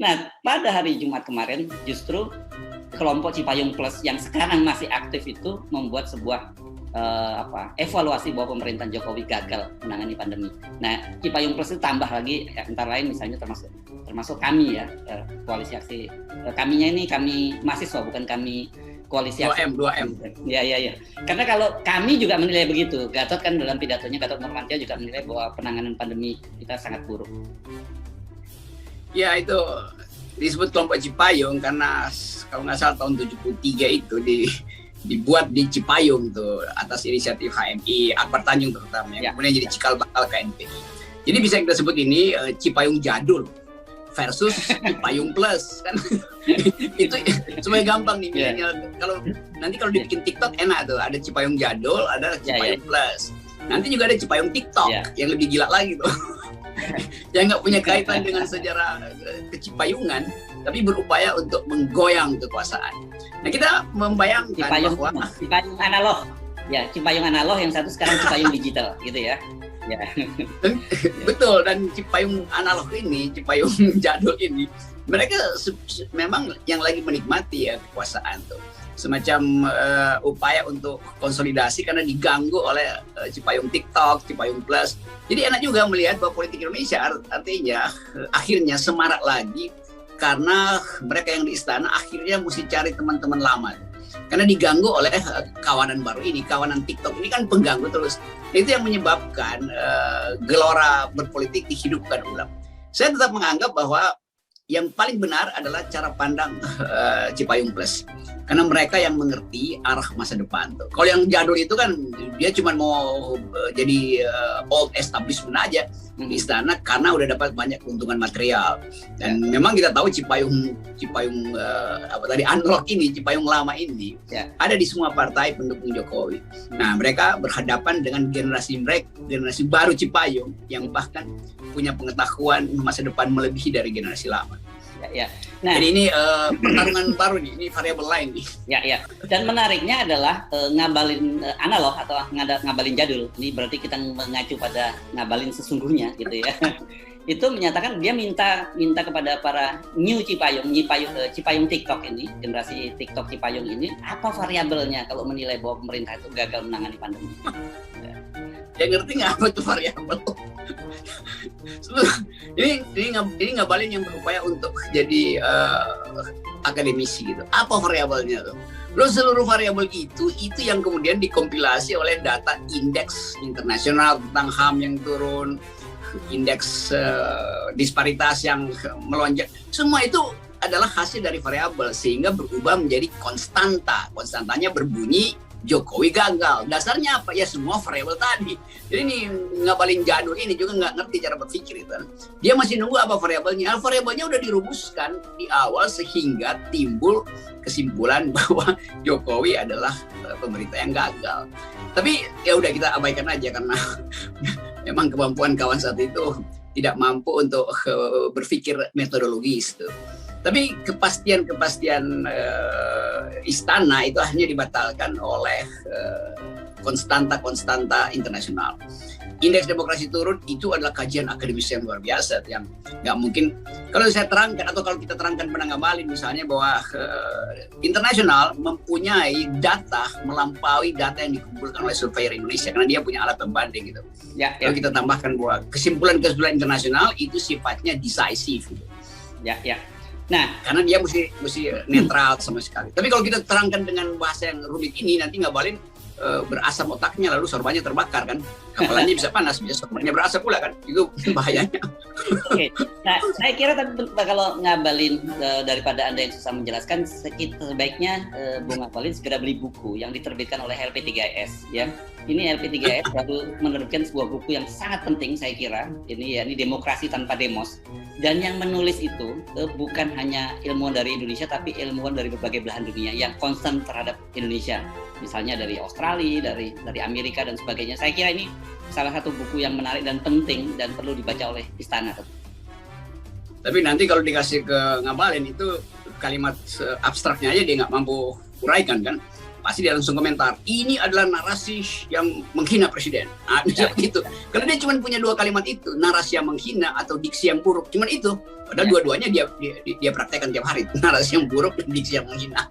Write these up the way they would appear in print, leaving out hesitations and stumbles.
Nah, pada hari Jumat kemarin justru kelompok Cipayung Plus yang sekarang masih aktif itu membuat sebuah evaluasi bahwa pemerintahan Jokowi gagal menangani pandemi. Nah, Cipayung Plus itu tambah lagi antara lain misalnya termasuk kami ya, koalisi aksi kaminya ini kami mahasiswa bukan kami koalisi aksi 2M. Ya. Karena kalau kami juga menilai begitu. Gatot kan dalam pidatonya Gatot Nurmantio juga menilai bahwa penanganan pandemi kita sangat buruk. Ya, itu disebut kelompok Cipayung karena kalau nggak salah tahun 73 itu dibuat di Cipayung tuh atas inisiatif HMI Akbar Tanjung terutama yang kemudian jadi cikal bakal KNPI. Jadi bisa kita sebut ini Cipayung jadul versus Cipayung Plus kan. Itu semuanya gampang nih milenial. Kalau dibikin TikTok enak tuh, ada Cipayung jadul, ada Cipayung Plus. Nanti juga ada Cipayung TikTok yang lebih gila lagi tuh. Yang nggak punya kaitan dengan sejarah kecipayungan, tapi berupaya untuk menggoyang kekuasaan. Nah, kita membayangkan bahwa Cipayung analog, Cipayung analog yang satu sekarang Cipayung digital, gitu ya. Betul, dan Cipayung analog ini, Cipayung jadul ini, mereka memang yang lagi menikmati ya kekuasaan tuh. Semacam upaya untuk konsolidasi karena diganggu oleh Cipayung TikTok, Cipayung Plus. Jadi enak juga melihat bahwa politik Indonesia artinya akhirnya semarak lagi karena mereka yang di istana akhirnya mesti cari teman-teman lama. Karena diganggu oleh kawanan baru ini, kawanan TikTok ini kan pengganggu terus. Itu yang menyebabkan gelora berpolitik dihidupkan ulang. Saya tetap menganggap bahwa yang paling benar adalah cara pandang Cipayung Plus. Karena mereka yang mengerti arah masa depan tuh. Kalau yang jadul itu kan dia cuma mau jadi old establishment aja di istana karena udah dapat banyak keuntungan material. Dan memang kita tahu Cipayung analog ini, Cipayung lama ini ada di semua partai pendukung Jokowi. Nah, mereka berhadapan dengan generasi baru Cipayung yang bahkan punya pengetahuan masa depan melebihi dari generasi lama. Nah, jadi ini pertarungan baru nih, ini variabel lain nih. Dan menariknya adalah ngabalin analog atau ngabalin jadul. Ini berarti kita mengacu pada ngabalin sesungguhnya, gitu ya. Itu menyatakan dia minta kepada para new Cipayung TikTok ini, generasi TikTok Cipayung ini, apa variabelnya kalau menilai bahwa pemerintah itu gagal menangani pandemi? Ya ngerti nggak apa itu variabel? Ini ngabalin yang berupaya untuk jadi akademisi gitu. Apa variabelnya tuh? Lalu seluruh variabel itu yang kemudian dikompilasi oleh data indeks internasional tentang HAM yang turun, indeks disparitas yang melonjak. Semua itu adalah hasil dari variabel sehingga berubah menjadi konstanta. Konstantanya berbunyi Jokowi gagal. Dasarnya apa? Ya semua variabel tadi. Jadi ini ngabalin jadul ini juga nggak ngerti cara berpikir itu. Dia masih nunggu apa variabelnya. Variabelnya udah dirumuskan di awal sehingga timbul kesimpulan bahwa Jokowi adalah pemerintah yang gagal. Tapi ya udah kita abaikan aja karena memang kemampuan kawan saat itu tidak mampu untuk berpikir metodologis tuh. Tapi kepastian istana itu akhirnya dibatalkan oleh konstanta internasional. Indeks demokrasi turun itu adalah kajian akademis yang luar biasa yang nggak mungkin kalau saya terangkan atau kalau kita terangkan pada ngabalin misalnya bahwa internasional mempunyai data melampaui data yang dikumpulkan oleh surveyor Indonesia karena dia punya alat pembanding gitu. Kalau kita tambahkan bahwa kesimpulan internasional itu sifatnya decisive gitu. Nah, karena dia mesti netral sama sekali. Tapi kalau kita terangkan dengan bahasa yang rumit ini, nanti ngabalin berasap otaknya lalu sorbannya terbakar kan. Kapalannya bisa panas, bisa sorbannya berasap pula kan. Itu bahayanya. Oke. Nah, saya kira kalau ngabalin daripada Anda yang susah menjelaskan, sebaiknya Bung Ngabalin segera beli buku yang diterbitkan oleh LP3S ya. Ini LP3S baru menerbitkan sebuah buku yang sangat penting saya kira. Ini Demokrasi Tanpa Demos. Dan yang menulis itu bukan hanya ilmuwan dari Indonesia tapi ilmuwan dari berbagai belahan dunia yang concern terhadap Indonesia. Misalnya dari Australia, dari Amerika dan sebagainya. Saya kira ini salah satu buku yang menarik dan penting dan perlu dibaca oleh istana. Tapi nanti kalau dikasih ke Ngabalin itu kalimat abstraknya aja dia nggak mampu uraikan kan. pasti dia langsung komentar, ini adalah narasi yang menghina presiden. Nah, bisa begitu. Karena dia cuma punya 2 kalimat itu, narasi yang menghina atau diksi yang buruk. Cuman itu. Padahal dua-duanya dia praktekkan tiap hari, narasi yang buruk dan diksi yang menghina.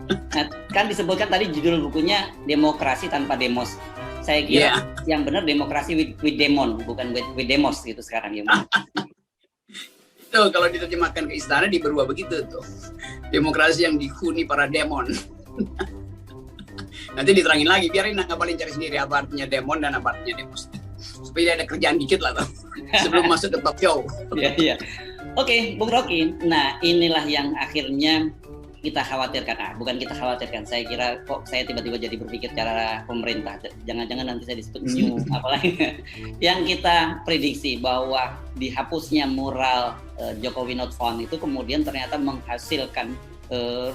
Nah, kan disebutkan tadi judul bukunya Demokrasi Tanpa Demos. Saya kira yang benar demokrasi with demon, bukan with demos gitu sekarang ya. Tuh, kalau diterjemahkan ke istana berubah begitu tuh. Demokrasi yang dihuni para demon. Nanti diterangin lagi, biarin Ngabalin cari sendiri apa artinya demon dan apa artinya demos. Supaya ada kerjaan dikit lah tuh. Sebelum masuk ke talk show. Iya. Oke, Bung Rocky. Nah, inilah yang akhirnya kita khawatirkan. Bukan kita khawatirkan. Saya kira kok saya tiba-tiba jadi berpikir cara pemerintah. Jangan-jangan nanti saya disebut new apalagi. Yang kita prediksi bahwa dihapusnya mural Jokowi Not Found itu kemudian ternyata menghasilkan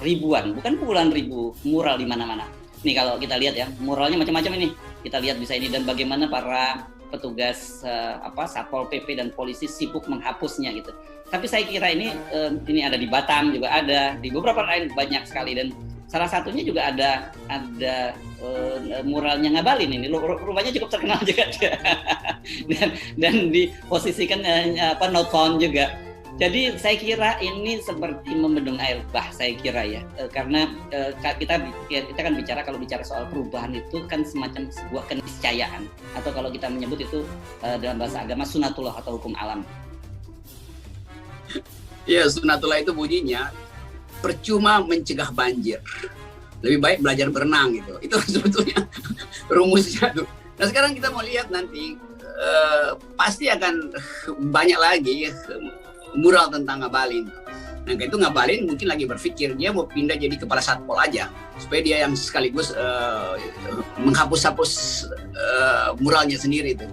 ribuan, bukan puluhan ribu mural di mana-mana. Nih kalau kita lihat ya, muralnya macam-macam ini. Kita lihat bisa ini dan bagaimana para petugas Satpol PP dan polisi sibuk menghapusnya gitu. Tapi saya kira ini ada di Batam juga ada, di beberapa lain banyak sekali dan salah satunya juga ada muralnya Ngabalin ini. Rupanya cukup terkenal juga dan diposisikan not found juga. Jadi saya kira ini seperti membendung air bah, saya kira ya, karena kita kan kalau bicara soal perubahan itu kan semacam sebuah keniscayaan atau kalau kita menyebut itu dalam bahasa agama sunatullah atau hukum alam. Ya, sunatullah itu bunyinya percuma mencegah banjir, lebih baik belajar berenang gitu. Itu sebetulnya rumusnya tuh. Nah sekarang kita mau lihat nanti pasti akan banyak lagi mural tentang Ngabalin. Nah itu Ngabalin mungkin lagi berpikir dia mau pindah jadi kepala satpol aja supaya dia yang sekaligus menghapus-hapus muralnya sendiri itu.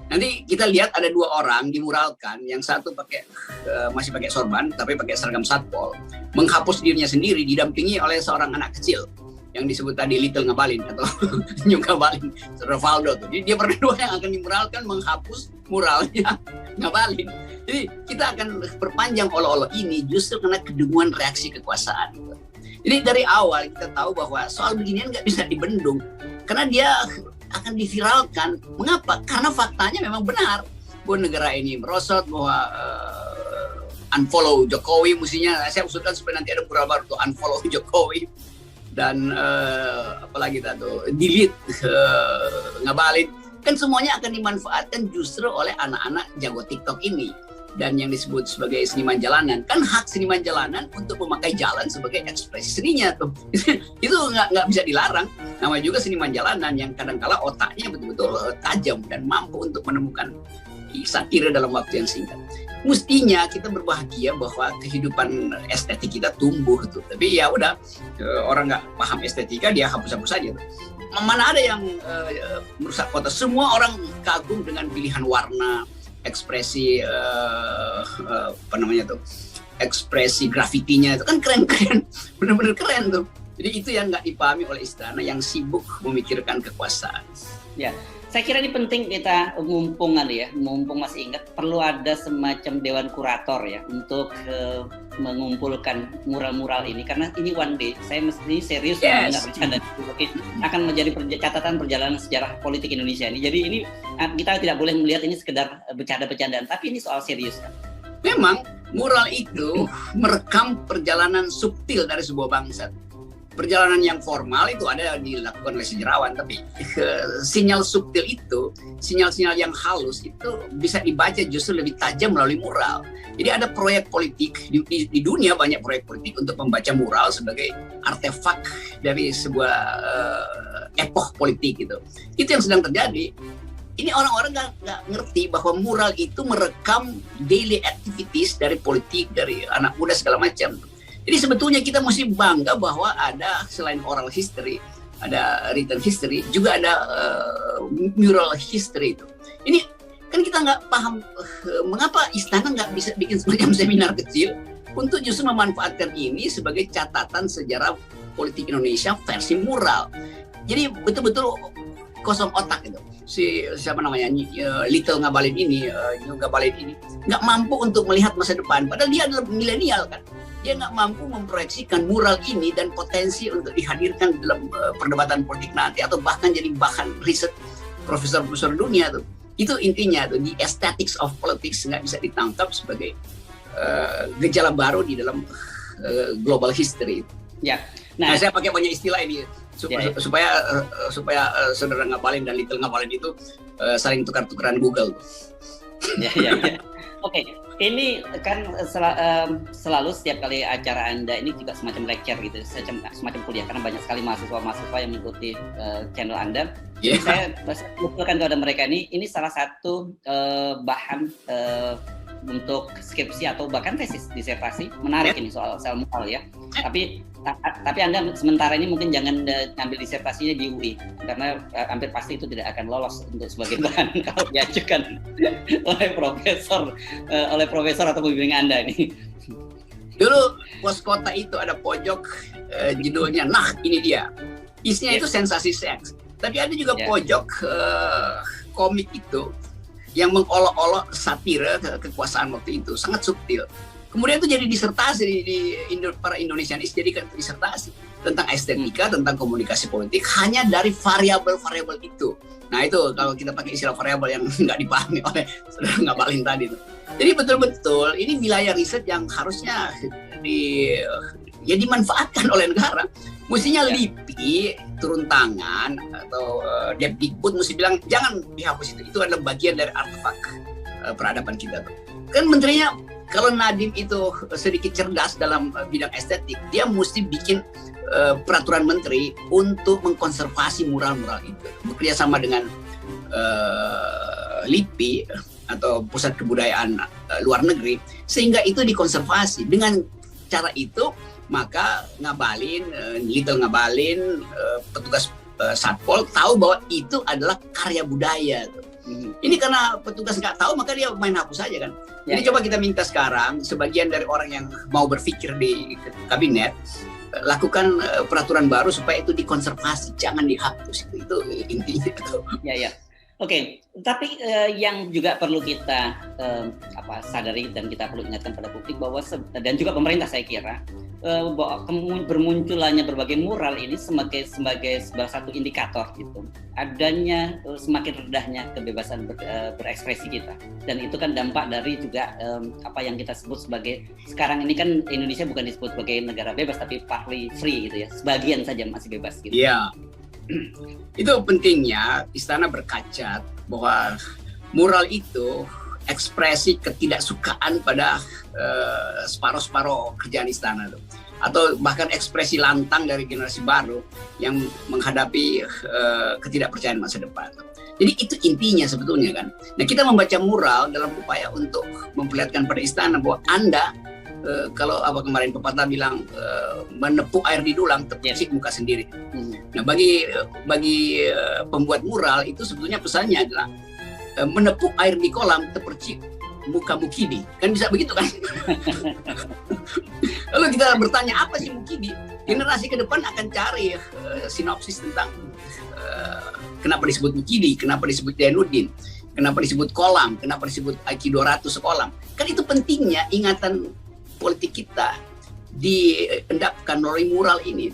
Nanti kita lihat ada 2 orang dimuralkan, yang satu masih pakai sorban tapi pakai seragam satpol, menghapus dirinya sendiri didampingi oleh seorang anak kecil yang disebut tadi Little Ngabalin atau New Ngabalin, Rivaldo tuh. Jadi dia berdua yang akan dimuralkan menghapus muralnya Ngabalin. Jadi kita akan perpanjang olo-olo ini justru karena kedunguan reaksi kekuasaan. Jadi dari awal kita tahu bahwa soal beginian nggak bisa dibendung karena dia akan diviralkan. Mengapa? Karena faktanya memang benar bahwa negara ini merosot, bahwa unfollow Jokowi mestinya. Saya usulkan supaya nanti ada mural baru tuh unfollow Jokowi dan apalagi tuh delete Ngabalin. Kan semuanya akan dimanfaatkan justru oleh anak-anak jago TikTok ini. Dan yang disebut sebagai seniman jalanan, kan hak seniman jalanan untuk memakai jalan sebagai ekspresi seninya tuh. Itu nggak bisa dilarang. Namanya juga seniman jalanan yang kadang-kala otaknya betul-betul tajam dan mampu untuk menemukan satire dalam waktu yang singkat. Mestinya kita berbahagia bahwa kehidupan estetik kita tumbuh tuh. Tapi ya udah, orang nggak paham estetika dia hapus-hapus aja tuh. Mana ada yang merusak kota. Semua orang kagum dengan pilihan warna, ekspresi ekspresi grafitinya itu kan keren-keren, benar-benar keren tuh. Jadi itu yang nggak dipahami oleh istana yang sibuk memikirkan kekuasaan. Ya, saya kira ini penting kita mumpung masih ingat perlu ada semacam dewan kurator ya untuk mengumpulkan mural-mural ini karena ini one day saya mesti serius nggak bercanda akan menjadi catatan perjalanan sejarah politik Indonesia ini. Jadi ini kita tidak boleh melihat ini sekedar bercanda-bercandaan, tapi ini soal serius kan. Memang mural itu merekam perjalanan subtil dari sebuah bangsa. Perjalanan yang formal itu ada dilakukan oleh sejarawan, tapi sinyal subtil itu, sinyal-sinyal yang halus itu bisa dibaca justru lebih tajam melalui mural. Jadi ada proyek politik, di dunia banyak proyek politik untuk membaca mural sebagai artefak dari sebuah epoch politik gitu. Itu yang sedang terjadi. Ini orang-orang nggak ngerti bahwa mural itu merekam daily activities dari politik, dari anak muda segala macam. Jadi sebetulnya kita mesti bangga bahwa ada selain oral history, ada written history, juga ada mural history itu. Ini kan kita nggak paham mengapa istana nggak bisa bikin semacam seminar kecil untuk justru memanfaatkan ini sebagai catatan sejarah politik Indonesia versi mural. Jadi betul-betul kosong otak itu. Little Ngabalin ini, New Ngabalin ini nggak mampu untuk melihat masa depan. Padahal dia adalah milenial kan. dia nggak mampu memproyeksikan mural ini dan potensi untuk dihadirkan dalam perdebatan politik nanti atau bahkan jadi bahan riset profesor-profesor dunia tuh. Itu intinya tuh, di aesthetics of politics nggak bisa ditangkap sebagai gejala baru di dalam global history. Ya. Nah, saya pakai banyak istilah ini supaya saudara Ngabalin dan Little Ngabalin itu saling tukar-tukaran Google. Ya. Oke, ini kan selalu setiap kali acara Anda ini juga semacam lecture gitu, semacam kuliah, karena banyak sekali mahasiswa-mahasiswa yang mengikuti channel Anda. Yeah. Saya mengusulkan kepada mereka ini salah satu bahan untuk skripsi atau bahkan tesis disertasi. Menarik ini soal moral ya. Tapi Anda sementara ini mungkin jangan ngambil disertasinya di UI, karena hampir pasti itu tidak akan lolos untuk sebagai bahan kalau diajukan oleh profesor atau pembimbing Anda ini. Dulu pos kota itu ada pojok judulnya, nah ini dia. Isinya itu sensasi seks. Tapi ada juga pojok komik itu yang mengolok-olok satire kekuasaan waktu itu, sangat subtil. Kemudian itu jadi disertasi di para Indonesianis, jadikan disertasi tentang estetika, tentang komunikasi politik hanya dari variabel-variabel itu. Nah itu kalau kita pakai istilah variabel yang nggak dipahami oleh saudara Ngabalin tadi itu. Jadi betul-betul ini wilayah riset yang harusnya dimanfaatkan oleh negara. Mestinya LIPI turun tangan atau Depdikbud mesti bilang jangan dihapus itu adalah bagian dari artefak peradaban kita tuh. Kan menterinya kalau Nadiem itu sedikit cerdas dalam bidang estetik, dia mesti bikin peraturan menteri untuk mengkonservasi mural-mural itu, bekerja sama dengan LIPI atau Pusat Kebudayaan Luar Negeri, sehingga itu dikonservasi. Dengan cara itu maka Ngabalin, Little Ngabalin, petugas Satpol tahu bahwa itu adalah karya budaya. Ini karena petugas nggak tahu maka dia main hapus saja kan. Jadi coba kita minta sekarang sebagian dari orang yang mau berpikir di kabinet lakukan peraturan baru supaya itu dikonservasi, jangan dihapus. Itu intinya. Ya. Oke, tapi yang juga perlu kita sadari dan kita perlu ingatkan pada publik bahwa dan juga pemerintah saya kira bahwa bermunculannya berbagai mural ini sebagai salah satu indikator gitu adanya semakin rendahnya kebebasan berekspresi kita, dan itu kan dampak dari juga apa yang kita sebut sebagai sekarang ini kan Indonesia bukan disebut sebagai negara bebas tapi partly free gitu ya, sebagian saja masih bebas gitu. Iya. Itu pentingnya istana berkaca bahwa mural itu ekspresi ketidaksukaan pada separuh-separuh kerjaan istana tuh, atau bahkan ekspresi lantang dari generasi baru yang menghadapi ketidakpercayaan masa depan. Jadi itu intinya sebetulnya kan. Nah kita membaca mural dalam upaya untuk memperlihatkan pada istana bahwa Anda kalau kemarin pepatah bilang menepuk air di dulang terpercik muka sendiri. Nah bagi pembuat mural itu sebetulnya pesannya adalah menepuk air di kolam terpercik muka Mukidi, kan bisa begitu kan? Lalu kita bertanya apa sih Mukidi? Generasi ke depan akan cari sinopsis tentang kenapa disebut Mukidi, kenapa disebut Zainuddin, kenapa disebut kolam, kenapa disebut IQ 200 sekolam. Kan itu pentingnya ingatan politik kita diendapkan melalui mural ini.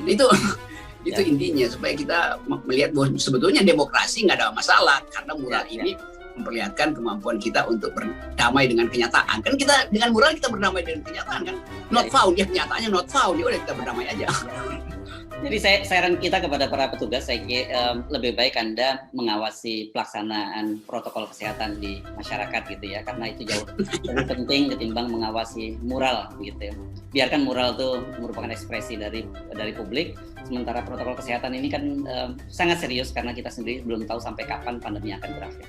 Itu intinya supaya kita melihat bahwa sebetulnya demokrasi nggak ada masalah karena mural ini memperlihatkan kemampuan kita untuk berdamai dengan kenyataan. Kan kita dengan mural kita berdamai dengan kenyataan kan. Not found ya, kenyataannya not found, ya udah kita berdamai aja. Jadi saran kita kepada para petugas, saya lebih baik Anda mengawasi pelaksanaan protokol kesehatan di masyarakat gitu ya, karena itu jauh lebih penting ketimbang mengawasi mural gitu ya. Biarkan mural itu merupakan ekspresi dari publik, sementara protokol kesehatan ini kan sangat serius karena kita sendiri belum tahu sampai kapan pandemi akan berakhir.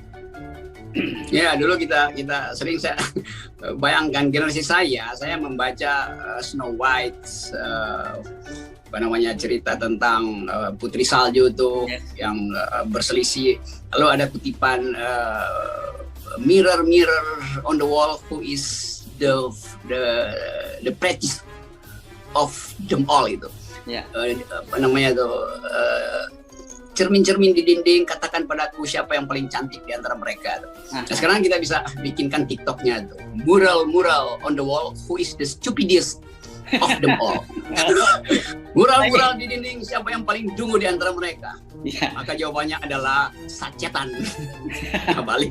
Ya dulu kita sering saya bayangkan generasi saya membaca Snow White, cerita tentang Putri Salju tuh yang berselisih, lalu ada kutipan mirror on the wall, who is the prettiest of them all itu. Cermin-cermin di dinding, katakan padaku siapa yang paling cantik di antara mereka. Nah sekarang kita bisa bikinkan TikToknya tuh, mural on the wall, who is the stupidest of them all. Mural-mural di dinding, siapa yang paling dungu di antara mereka? Ya. Maka jawabannya adalah sacetan. Kembali.